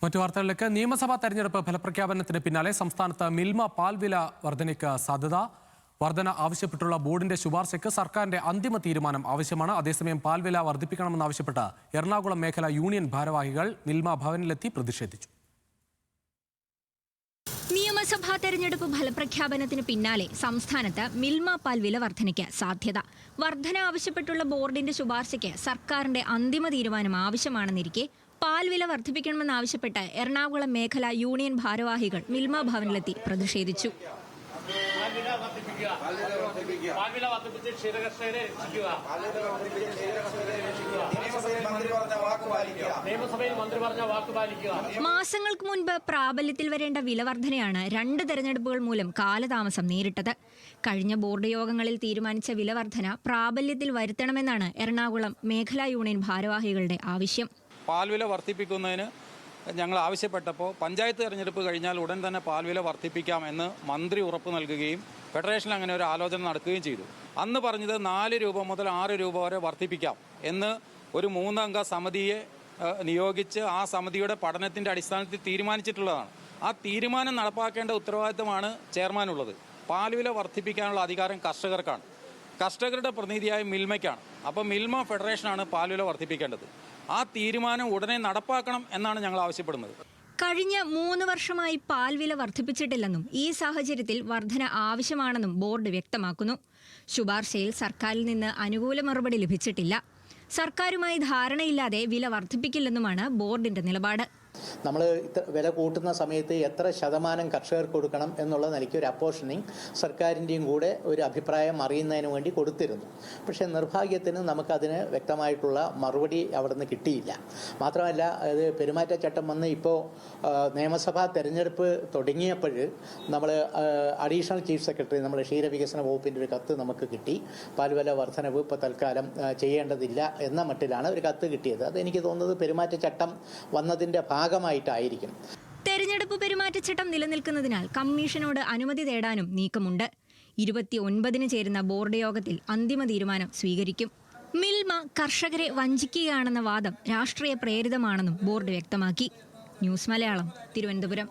മറ്റു വാർത്തകളിലേക്ക് നിയമസഭാ തെരഞ്ഞെടുപ്പ് ഫലപ്രഖ്യാപനത്തിന് പിന്നാലെ സംസ്ഥാനത്ത് മിൽമ പാൽ വില വർധനയ്ക്ക് സാധ്യത. വർധന ആവശ്യപ്പെട്ടുള്ള ബോർഡിന്റെ ശുപാർശയ്ക്ക് സർക്കാരിന്റെ അന്തിമ തീരുമാനം ആവശ്യമാണ്. അതേസമയം പാൽ വില വർദ്ധിപ്പിക്കണമെന്നാവശ്യപ്പെട്ട് എറണാകുളം മേഖല യൂണിയൻ ഭാരവാഹികൾ മിൽമ ഭവനിലെത്തി പ്രതിഷേധിച്ചു. നിയമസഭാ തെരഞ്ഞെടുപ്പ് ഫലപ്രഖ്യാപനത്തിന് പിന്നാലെ സംസ്ഥാനത്ത് മിൽമ പാൽ വില വർധനയ്ക്ക് സാധ്യത. വർധന ആവശ്യപ്പെട്ടുള്ള ബോർഡിന്റെ ശുപാർശയ്ക്ക് സർക്കാരിന്റെ അന്തിമ തീരുമാനം ആവശ്യമാണെന്നിരിക്കെ പാൽ വില വർദ്ധിപ്പിക്കണമെന്നാവശ്യപ്പെട്ട് എറണാകുളം മേഖല യൂണിയൻ ഭാരവാഹികൾ മിൽമ ഭവനിലെത്തി പ്രതിഷേധിച്ചു. മാസങ്ങൾക്ക് മുൻപ് പ്രാബല്യത്തിൽ വരേണ്ട വില വർധനയാണ് 2 തെരഞ്ഞെടുപ്പുകൾ മൂലം കാലതാമസം നേരിട്ടത്. കഴിഞ്ഞ ബോർഡ് യോഗങ്ങളിൽ തീരുമാനിച്ച വില വർധന പ്രാബല്യത്തിൽ വരുത്തണമെന്നാണ് എറണാകുളം മേഖലാ യൂണിയൻ ഭാരവാഹികളുടെ ആവശ്യം. പാൽവില വർദ്ധിപ്പിക്കുന്നതിന് ഞങ്ങൾ ആവശ്യപ്പെട്ടപ്പോൾ പഞ്ചായത്ത് തെരഞ്ഞെടുപ്പ് കഴിഞ്ഞാൽ ഉടൻ തന്നെ പാൽവില വർദ്ധിപ്പിക്കാമെന്ന് മന്ത്രി ഉറപ്പ് നൽകുകയും ഫെഡറേഷനിൽ അങ്ങനെ ഒരു ആലോചന നടക്കുകയും ചെയ്തു. അന്ന് പറഞ്ഞത് 4 രൂപ മുതൽ 6 രൂപ വരെ വർദ്ധിപ്പിക്കാം എന്ന് ഒരു 3 അംഗ സമിതിയെ നിയോഗിച്ച് ആ സമിതിയുടെ പഠനത്തിൻ്റെ അടിസ്ഥാനത്തിൽ തീരുമാനിച്ചിട്ടുള്ളതാണ്. ആ തീരുമാനം നടപ്പാക്കേണ്ട ഉത്തരവാദിത്തമാണ് ചെയർമാനുള്ളത്. പാൽവില വർദ്ധിപ്പിക്കാനുള്ള അധികാരം കർഷകർക്കാണ്. കർഷകരുടെ പ്രതിനിധിയായ മിൽമയ്ക്കാണ്. അപ്പോൾ മിൽമ ഫെഡറേഷനാണ് പാൽവില വർദ്ധിപ്പിക്കേണ്ടത്. ആ തീരുമാനം ഉടനെ നടപ്പാക്കണം എന്നാണ് ഞങ്ങൾ ആവശ്യപ്പെടുന്നത്. കഴിഞ്ഞ 3 വർഷമായി പാൽ വില വർദ്ധിപ്പിച്ചിട്ടില്ലെന്നും ഈ സാഹചര്യത്തിൽ വർധന ആവശ്യമാണെന്നും ബോർഡ് വ്യക്തമാക്കുന്നു. ശുപാർശയിൽ സർക്കാരിൽ നിന്ന് അനുകൂല മറുപടി ലഭിച്ചിട്ടില്ല. സർക്കാരുമായി ധാരണയില്ലാതെ വില വർദ്ധിപ്പിക്കില്ലെന്നുമാണ് ബോർഡിന്റെ നിലപാട്. നമ്മൾ വില കൂട്ടുന്ന സമയത്ത് എത്ര ശതമാനം കർഷകർക്ക് കൊടുക്കണം എന്നുള്ള നിലയ്ക്ക് ഒരു അപ്പോർഷനിങ് സർക്കാരിൻ്റെയും കൂടെ ഒരു അഭിപ്രായം അറിയുന്നതിന് വേണ്ടി കൊടുത്തിരുന്നു. പക്ഷേ നിർഭാഗ്യത്തിന് നമുക്കതിന് വ്യക്തമായിട്ടുള്ള മറുപടി അവിടെ നിന്ന് കിട്ടിയില്ല. മാത്രമല്ല, അത് പെരുമാറ്റച്ചട്ടം വന്ന് ഇപ്പോൾ നിയമസഭാ തെരഞ്ഞെടുപ്പ് തുടങ്ങിയപ്പോൾ നമ്മൾ അഡീഷണൽ ചീഫ് സെക്രട്ടറി നമ്മൾ ക്ഷീരവികസന വകുപ്പിൻ്റെ ഒരു കത്ത് നമുക്ക് കിട്ടി. പാൽവില വർധനവ് ഇപ്പോൾ തൽക്കാലം ചെയ്യേണ്ടതില്ല എന്ന മട്ടിലാണ് ഒരു കത്ത് കിട്ടിയത്. അത് എനിക്ക് തോന്നുന്നത് പെരുമാറ്റച്ചട്ടം വന്നതിൻ്റെ ഭാഗമായിട്ടായിരിക്കും. തെരഞ്ഞെടുപ്പ് പെരുമാറ്റച്ചട്ടം നിലനിൽക്കുന്നതിനാൽ കമ്മീഷനോട് അനുമതി തേടാനും നീക്കമുണ്ട്. 29-ന് ചേരുന്ന ബോർഡ് യോഗത്തിൽ അന്തിമ തീരുമാനം സ്വീകരിക്കും. മിൽമ കർഷകരെ വഞ്ചിക്കുകയാണെന്ന വാദം രാഷ്ട്രീയ പ്രേരിതമാണെന്നും ബോർഡ് വ്യക്തമാക്കി. ന്യൂസ് മലയാളം, തിരുവനന്തപുരം.